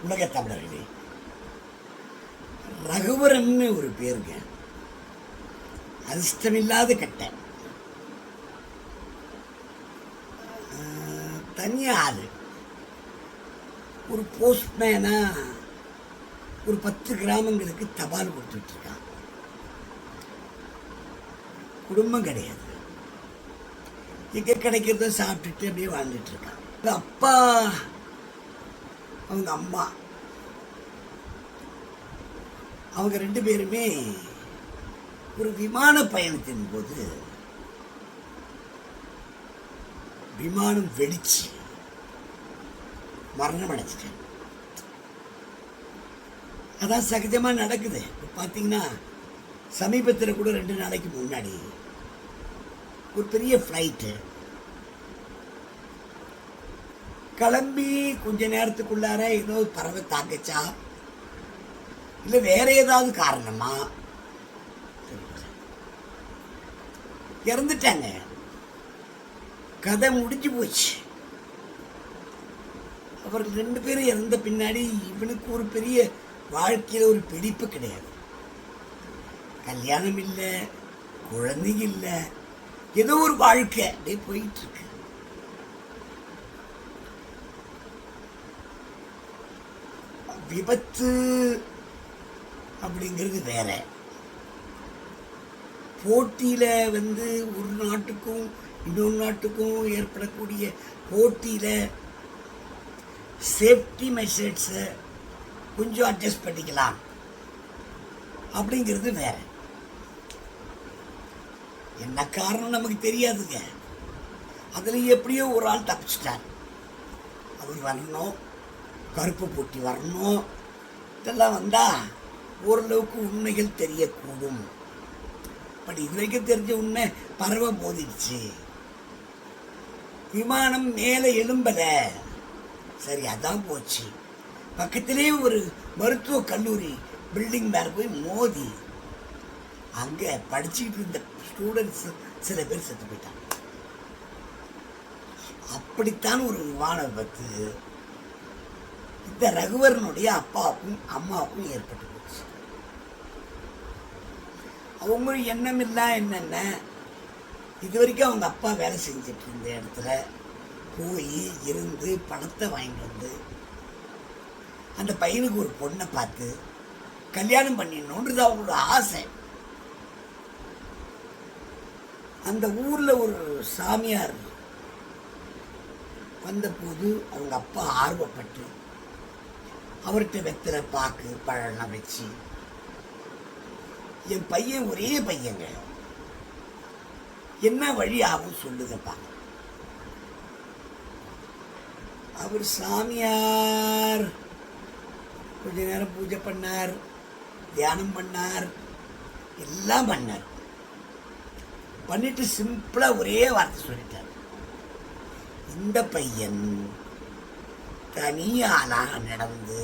உலக தமிழர்களே, ரகுவரன்னு ஒரு பேருங்க. அதிர்ஷ்டமில்லாத கட்ட தனியா ஆளு. ஒரு போஸ்ட்மேனா ஒரு 10 கிராமங்களுக்கு தபால் கொடுத்துட்டு இருக்கான். குடும்பம் கிடையாது, எங்க கிடைக்கிறத சாப்பிட்டுட்டு அப்படியே வாழ்ந்துட்டு இருக்கான். அப்பா, அவங்க அம்மா, அவங்க 2 பேருமே ஒரு விமான பயணத்தின் போது விமானம் வெடிச்சு மரணம் அடைச்சிட்டேன். அதான் சகஜமாக நடக்குது. பார்த்தீங்கன்னா சமீபத்தில் கூட 2 நாளைக்கு முன்னாடி ஒரு பெரிய ஃப்ளைட்டு கிளம்பி கொஞ்ச நேரத்துக்குள்ளார ஏதோ பறவை தாக்கச்சா இல்லை வேற ஏதாவது காரணமா இறந்துட்டாங்க. கதை முடிஞ்சு போச்சு. அவர்கள் 2 பேரும் இறந்த பின்னாடி இவனுக்கு ஒரு பெரிய வாழ்க்கையில் ஒரு பிடிப்பு கிடையாது. கல்யாணம் இல்லை, குழந்தைங்க இல்லை, ஏதோ ஒரு வாழ்க்கை அப்படியே போயிட்டு இருக்கு. விபத்து அப்படிங்கிறது வேற. போட்டியில ஒரு நாட்டுக்கும் இன்னொரு நாட்டுக்கும் ஏற்படக்கூடிய போட்டியில சேஃப்டி மெஷர்ஸை கொஞ்சம் அட்ஜஸ்ட் பண்ணிக்கலாம் அப்படிங்கிறது வேற. என்ன காரணம் நமக்கு தெரியாதுங்க. அதுல எப்படியோ ஒரு ஆள் தப்பிச்சிட்டார். அவர் வரணும், கருப்பு போட்டி வரணும், இதெல்லாம் வந்தா ஓரளவுக்கு உண்மைகள் தெரியக்கூடும். பட் இதுவரைக்கும் தெரிஞ்ச உண்மை பறவை மோதிடுச்சு, விமானம் மேலே எழும்பல, சரி அதான் போச்சு. பக்கத்திலே ஒரு மருத்துவ கல்லூரி பில்டிங் மேலே போய் மோதி அங்கே படிச்சுக்கிட்டு இருந்த ஸ்டூடெண்ட்ஸ் சில பேர் செத்து போயிட்டாங்க. அப்படித்தான் ஒரு விமான விபத்து இந்த ரகுவரனுடைய அப்பாவுக்கும் அம்மாவுக்கும் ஏற்பட்டு போச்சு. அவங்க எண்ணம் இல்லை என்னென்ன, இது வரைக்கும் அவங்க அப்பா வேலை செஞ்சுட்டு இருந்த இடத்துல போய் இருந்து பணத்தை வாங்கிட்டு வந்து அந்த பையனுக்கு ஒரு பொண்ணை பார்த்து கல்யாணம் பண்ணிடணுன்றது அவங்களோட ஆசை. அந்த ஊரில் ஒரு சாமியார் வந்தபோது அவங்க அப்பா ஆர்வப்பட்டு அவர்கிட்ட வெத்தலை பாக்கு பழம்லாம் வச்சு, என் பையன் ஒரே பையங்க, என்ன வழி ஆகும் சொல்லுங்கப்பா. அவர் சாமியார் கொஞ்ச நேரம் பூஜை பண்ணார், தியானம் பண்ணார், எல்லாம் பண்ணார். பண்ணிட்டு சிம்பிளா ஒரே வார்த்தை சொல்லிட்டார், இந்த பையன் தனியாளாக நடந்து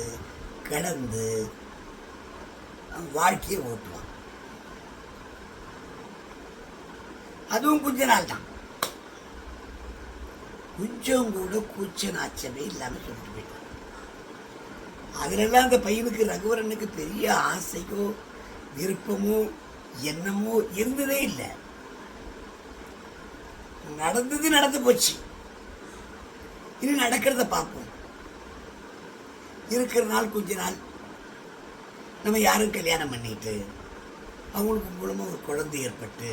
கிடந்து வாழ்க்கையை ஓட்டுவான். அதுவும் கொஞ்ச நாள் தான். கொஞ்சம் கூட கூச்ச நாச்சமே இல்லாம சொல்லிட்டு போயிட்டான். அதுலெல்லாம் அந்த பையனுக்கு ரகுவரனுக்கு பெரிய ஆசையோ விருப்பமோ எண்ணமோ இருந்ததே இல்லை. நடந்தது நடந்து போச்சு, இனி நடக்கிறத பார்ப்போம். இருக்கிற நாள் கொஞ்ச நாள் நம்ம யாரும் கல்யாணம் பண்ணிட்டு அவங்களுக்கு மூலமா ஒரு குழந்தை ஏற்பட்டு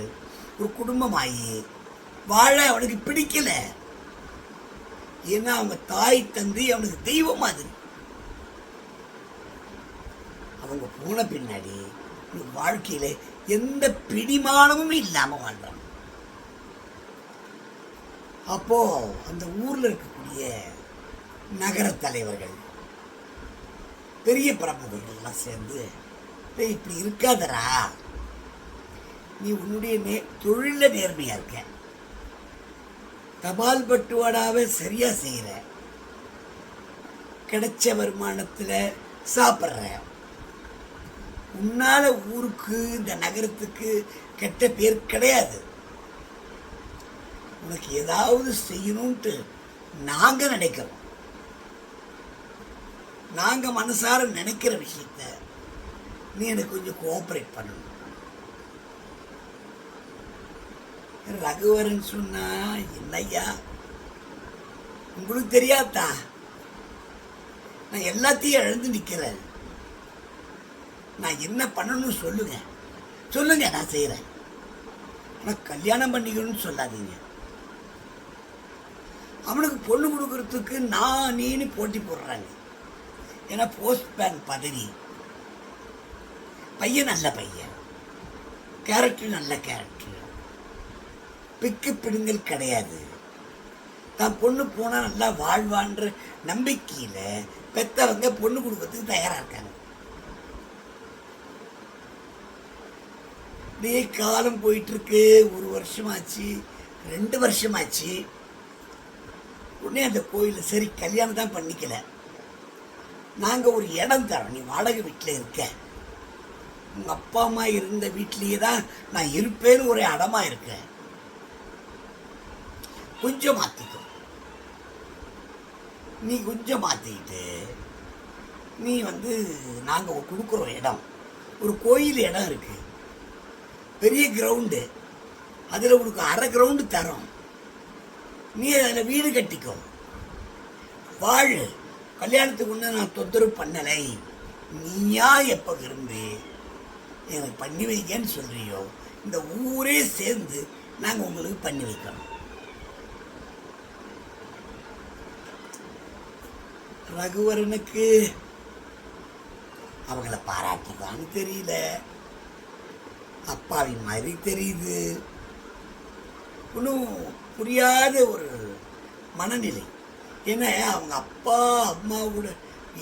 ஒரு குடும்பமாகி வாழ அவனுக்கு பிடிக்கல. ஏன்னா அவங்க தாய் தந்தை அவனுக்கு தெய்வம் மாதிரி. அவங்க போன பின்னாடி வாழ்க்கையில எந்த பிடிமானமும் இல்லாம வாழ்றான். அப்போ அந்த ஊர்ல இருக்கக்கூடிய நகர தலைவர்கள் பெரிய பிரமுகர்கள் எல்லாம் சேர்ந்து, இப்படி இருக்காதரா, நீ உன்னுடைய தொழில நேர்மையா இருக்க, தபால் பட்டுவாடாவை சரியா செய்யற, கிடைச்ச வருமானத்துல சாப்பிட்ற, உன்னால ஊருக்கு இந்த நகரத்துக்கு கெட்ட பேர் கிடையாது. உனக்கு ஏதாவது செய்யணும்ட்டு நாங்க நினைக்கிறோம். நாங்கள் மனசார நினைக்கிற விஷயத்த நீ எனக்கு கொஞ்சம் கோஆப்ரேட் பண்ணணும். ரகுவரன் சொன்னா, என்னையா உங்களுக்கு தெரியாதா, நான் எல்லாத்தையும் இழந்து நிற்கிறேன், நான் என்ன பண்ணணும்னு சொல்லுங்க சொல்லுங்க, நான் செய்கிறேன், ஆனால் கல்யாணம் பண்ணிக்கணும்னு சொல்லாதீங்க. அவனுக்கு பொண்ணு கொடுக்கறதுக்கு நான் நீன்னு போட்டி போடுறாங்க. ஏன்னா போஸ்ட்மேன் பதவி, பையன் நல்ல பையன், கேரக்டர் நல்ல கேரக்டர், பிக்கு பிடுங்கல் கிடையாது. தான் பொண்ணு போனால் நல்லா வாழ்வான்ற நம்பிக்கையில் பெற்றவங்க பொண்ணு கொடுக்கறதுக்கு தயாராக இருக்காங்க. அப்படியே காலம் போயிட்டுருக்கு. 1 வருஷமாச்சு, 2 வருஷமாச்சு. உடனே அந்த கோயில் சரி கல்யாணம் தான் பண்ணிக்கல, நாங்கள் ஒரு இடம் தரோம், நீ வாடகை வீட்டில் இருக்க, உங்கள் அப்பா அம்மா இருந்த வீட்லேயே தான் நான் இருப்பேன்னு ஒரே அடமாக இருக்கேன், கொஞ்சம் மாற்றிக்கோ. நீ கொஞ்சம் மாற்றிக்கிட்டு நீ நாங்கள் கொடுக்குறோம் இடம், ஒரு கோயில் இடம் இருக்குது, பெரிய கிரவுண்டு, அதில் உனக்கு அரை கிரவுண்டு தரோம், நீ அதில் வீடு கட்டிக்கோ, வாழு, கல்யாணத்துக்கு ஒன்று நான் தொந்தரவு பண்ணலை, நீயா எப்போ விரும்பி எனக்கு பண்ணி வைக்கன்னு சொல்கிறியோ இந்த ஊரே சேர்ந்து நாங்கள் உங்களுக்கு பண்ணி வைக்கிறோம். ரகுவரனுக்கு அவங்கள பாராட்டுதான்னு தெரியல, அப்பாவி மாதிரி தெரியுது, ஒன்றும் புரியாத ஒரு மனநிலை. ஏன்னா அவங்க அப்பா அம்மாவோட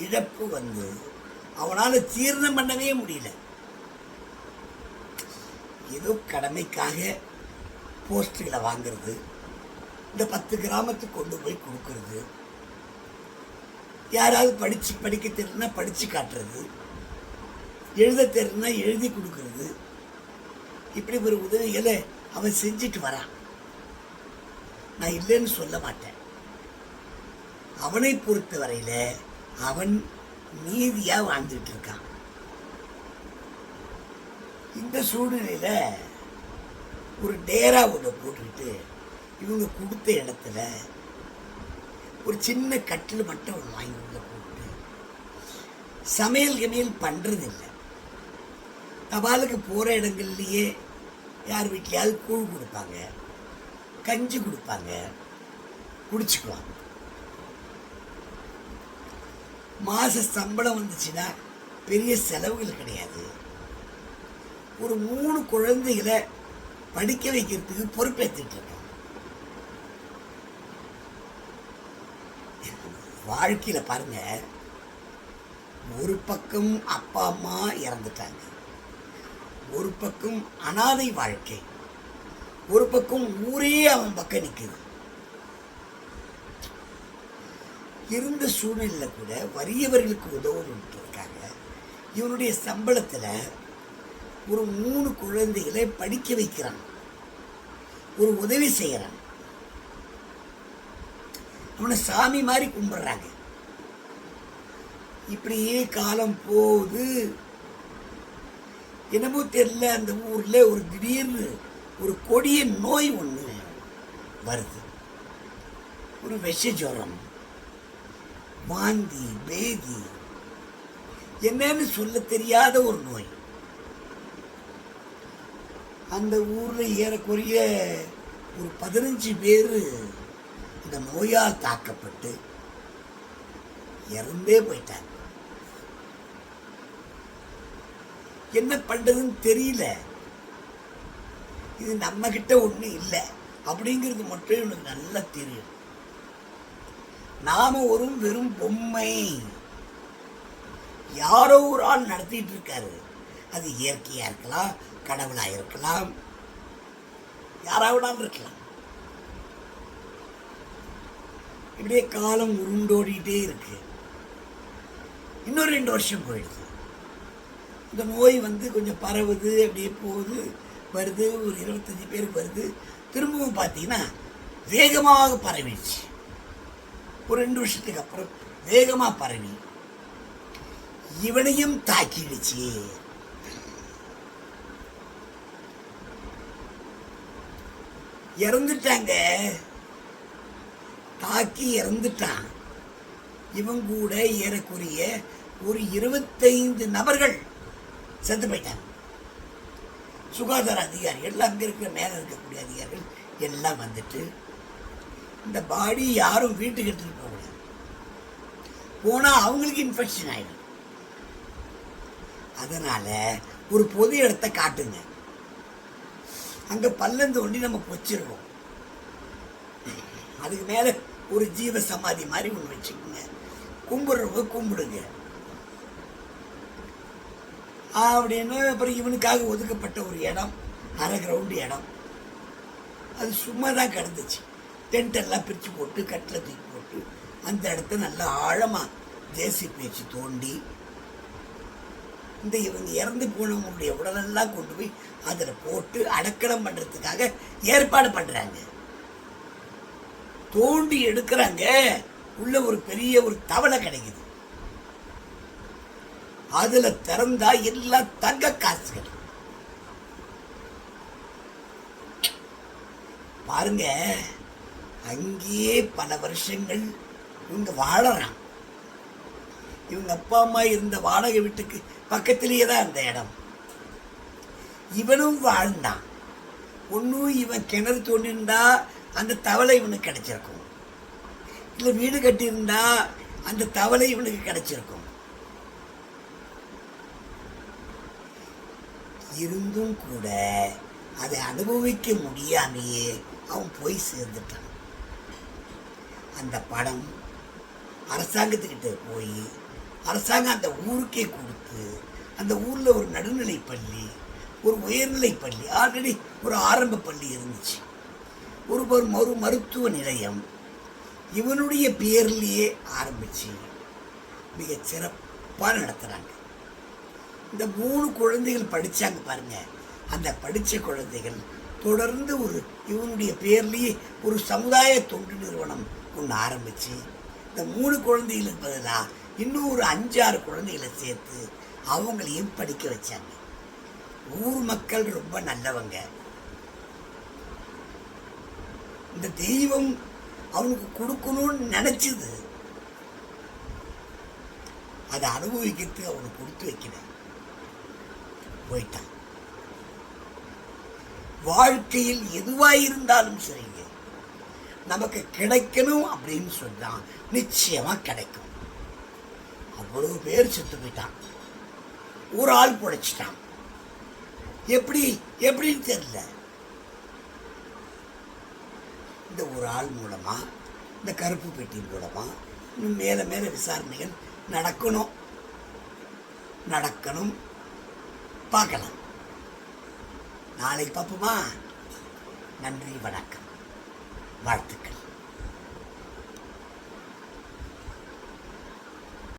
இழப்பு அவனால் தீர்ணம் பண்ணவே முடியல. ஏதோ கடமைக்காக போஸ்டுகளை வாங்கிறது, இந்த 10 கிராமத்துக்கு கொண்டு போய் கொடுக்கறது, யாராவது படிக்க தெரியுதுன்னா படித்து காட்டுறது, எழுத தெரியுதுன்னா எழுதி கொடுக்கறது, இப்படி ஒரு உதவிகளை அவன் செஞ்சுட்டு வரான். நான் இல்லைன்னு சொல்ல மாட்டேன். அவனை பொறுத்த வரையில் அவன் நீதியாக வாழ்ந்துட்டு இருக்கான். இந்த சூழ்நிலையில் ஒரு டேரா ஒன்று போட்டுக்கிட்டு இவங்க கொடுத்த இடத்துல ஒரு சின்ன கட்டில் மட்டும் ஒன்று வாங்கி உள்ள போட்டு சமையல் பண்ணுறதில்லை. தபாலுக்கு போகிற இடங்கள்லையே யார் வீட்லையாவது கூழ் கொடுப்பாங்க, கஞ்சி கொடுப்பாங்க, குடிச்சுக்குவாங்க. மாத சம்பளம் வந்துச்சுன்னா பெரிய செலவுகள் கிடையாது. ஒரு 3 குழந்தைகளை படிக்க வைக்கிறதுக்கு பொறுப்பேற்றுட்டு இருக்காங்க. வாழ்க்கையில் பாருங்க, ஒரு பக்கம் அப்பா அம்மா இறந்துட்டாங்க, ஒரு பக்கம் அனாதை வாழ்க்கை, ஒரு பக்கம் ஊரே அவன் பக்கம் நிற்குது. இருந்த சூழ்நிலையில் கூட வறியவர்களுக்கு உதவணுன்ட்டு இருக்காங்க. இவனுடைய சம்பளத்தில் ஒரு 3 குழந்தைகளை படிக்க வைக்கிறான், ஒரு உதவி செய்கிறான். அவனை சாமி மாதிரி கும்பிட்றாங்க. இப்படியே காலம் போகுது. என்னமோ தெரியல, அந்த ஊரில் ஒரு திடீர்னு ஒரு கொடிய நோய் ஒன்று வருது. ஒரு விஷ ஜுரம், வாந்தி, பேதி, என்னன்னு சொல்ல தெரியாத ஒரு நோய். அந்த ஊரில் ஏறக்குறைய ஒரு 15 பேர் இந்த நோயால் தாக்கப்பட்டு இறந்தே போயிட்டாங்க. என்ன பண்றதுன்னு தெரியல. இது நம்ம கிட்ட ஒண்ணு இல்லை அப்படிங்கிறது மட்டும் எனக்கு நல்லா தெரியும். நாம ஒரு வெறும் பொம்மை, யாரோ ஒரு ஆள் நடத்திட்டு இருக்காரு. அது இயற்கையா இருக்கலாம், கடவுளா இருக்கலாம், யாராவது இருக்கலாம். இப்படியே காலம் உருண்டோடிட்டே இருக்கு. இன்னும் 2 வருஷம் போயிடுது. இந்த நோய் கொஞ்சம் பரவுது, அப்படியே போகுது, வருது, ஒரு 25 பேருக்கு வருது. திரும்பவும் பார்த்தீங்கன்னா வேகமாக பரவிடுச்சு. ஒரு 2 வருஷத்துக்கு அப்புறம் வேகமாக பரவி இவனையும் தாக்கிடுச்சு. இறந்துட்டாங்க, தாக்கி இறந்துட்டான். இவன் கூட ஏறக்குரிய ஒரு 25 நபர்கள் செத்து போயிட்டாங்க. சுகாதார அதிகாரிகள், அங்க இருக்கிற மேல இருக்கக்கூடிய அதிகாரிகள் எல்லாம் வந்துட்டு இந்த பாடி யாரும் வீட்டுக்கு எடுத்துட்டு போகக்கூடாது, போனா அவங்களுக்கு இன்ஃபெக்ஷன் ஆயிடும். அதனால ஒரு பொது இடத்தை காட்டுங்க, அங்க பள்ளம் தோண்டி நம்ம வச்சிருவோம், அதுக்கு மேல ஒரு ஜீவ சமாதி மாதிரி ஒன்று வச்சுக்கோங்க, கும்பிடுறவங்க கும்பிடுங்க அப்படின்னு. அப்புறம் இவனுக்காக ஒதுக்கப்பட்ட ஒரு இடம், அரை கிரவுண்டு இடம், அது சும்மா தான் கிடந்துச்சு. டென்ட் எல்லாம் பிரித்து போட்டு கட்டில் தூக்கி போட்டு அந்த இடத்த நல்லா ஆழமாக ஜேசிபி வச்சு தோண்டி இந்த இவங்க இறந்து போனவங்களுடைய உடலெல்லாம் கொண்டு போய் அதில் போட்டு அடக்கடம் பண்ணுறதுக்காக ஏற்பாடு பண்ணுறாங்க. தோண்டி எடுக்கிறாங்க, உள்ள ஒரு பெரிய ஒரு தவளை கிடைக்குது. அதுல திறந்தா எல்லாம் தங்க காசுகள். பாருங்க, அங்கேயே பல வருஷங்கள் இவங்க வாழறான். இவங்க அப்பா அம்மா இருந்த வாடகை வீட்டுக்கு பக்கத்திலேயே தான் அந்த இடம். இவனும் வாழ்ந்தான். ஒன்னும் இவன் கிணறு தோண்டிருந்தா அந்த தவளை இவனுக்கு கிடைச்சிருக்கும், இல்லை வீடு கட்டியிருந்தா அந்த தவளை இவனுக்கு கிடைச்சிருக்கும். இருந்தும் கூட அதை அனுபவிக்க முடியாமையே அவன் போய் சேர்ந்துட்டான். அந்த படம் அரசாங்கத்துக்கிட்ட போய் அரசாங்கம் அந்த ஊருக்கே கொடுத்து, அந்த ஊர்ல ஒரு நடுநிலை பள்ளி, ஒரு உயர்நிலை பள்ளி, ஆல்ரெடி ஒரு ஆரம்ப பள்ளி இருந்துச்சு, ஒரு மருத்துவ நிலையம் இவனுடைய பேர்லேயே ஆரம்பிச்சு மிக சிறப்பாக நடத்துகிறாங்க. இந்த 3 குழந்தைகள் படித்தாங்க பாருங்க, அந்த படித்த குழந்தைகள் தொடர்ந்து இவனுடைய பேர்லேயே ஒரு சமுதாய தொண்டு நிறுவனம் ஒன்று ஆரம்பித்து இந்த 3 குழந்தைகளுக்கு பதிலாக இன்னும் ஒரு 5-6 குழந்தைகளை சேர்த்து அவங்களையும் படிக்க வச்சாங்க. ஊர் மக்கள் ரொம்ப நல்லவங்க. இந்த தெய்வம் அவனுக்கு கொடுக்கணும்னு நினைச்சது, அதை அனுபவிக்கிறதுக்கு அவனுக்கு கொடுத்து வைக்கல, போயிட்டான். வாழ்க்கையில் எதுவாயிருந்தாலும் சரிங்க, நமக்கு கிடைக்கணும் அப்படின்னு சொன்னா நிச்சயமா கிடைக்கும். அவ்வளவு பேர் செத்து போயிட்டான், ஒரு ஆள் பொழைச்சிட்டான். எப்படின்னு தெரியல. இந்த ஒரு ஆள் மூலமா, இந்த கருப்பு பெட்டியின் மூலமா இன்னும் மேல மேல விசாரணைகள் நடக்கணும் பார்க்கலாம். நாளைக்கு பார்ப்போமா? நன்றி, வணக்கம், வாழ்த்துக்கள்.